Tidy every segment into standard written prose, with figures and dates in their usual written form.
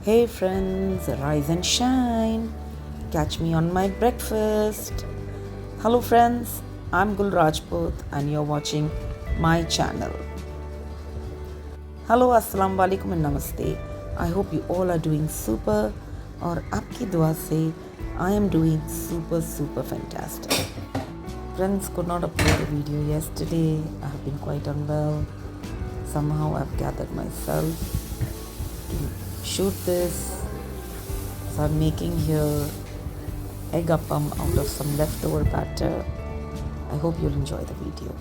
Hey friends, rise and shine. Catch me on my breakfast. Hello friends, I'm Gul Rajput and you're watching my channel. Hello, assalamu alaikum and namaste. I hope you all are doing super और आपकी दुआ से I am doing super fantastic. Friends, could not upload a video yesterday. I have been quite unwell. Somehow I've gathered myself to shoot this. So I'm making here egg appam out of some leftover batter. I hope you'll enjoy the video.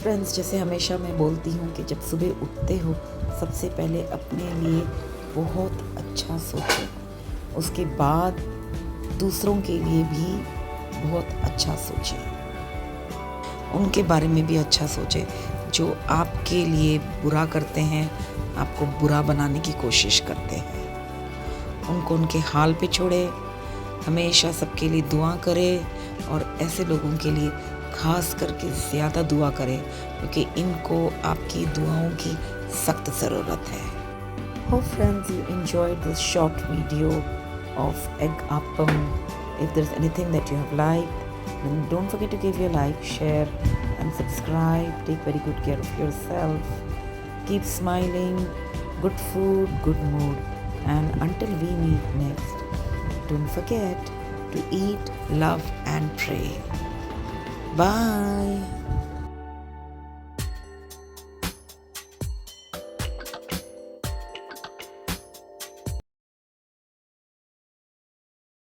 Friends, जैसे हमेशा मैं बोलती हूँ कि जब सुबह उठते हो सबसे पहले अपने लिए बहुत अच्छा सोचो, उसके बाद दूसरों के लिए भी बहुत अच्छा सोचें, उनके बारे में भी अच्छा सोचें। जो आपके लिए बुरा करते हैं, आपको बुरा बनाने की कोशिश करते हैं, उनको उनके हाल पे छोड़े। हमेशा सबके लिए दुआ करें और ऐसे लोगों के लिए खास करके ज़्यादा दुआ करें, क्योंकि इनको आपकी दुआओं की सख्त ज़रूरत है। Hope friends you enjoyed this short video of egg appam. If there's anything that you have liked, then don't forget to give your like, share and subscribe. Take very good care of yourself. Keep smiling. Good food, good mood. And until we meet next, don't forget to eat, love and pray. Bye.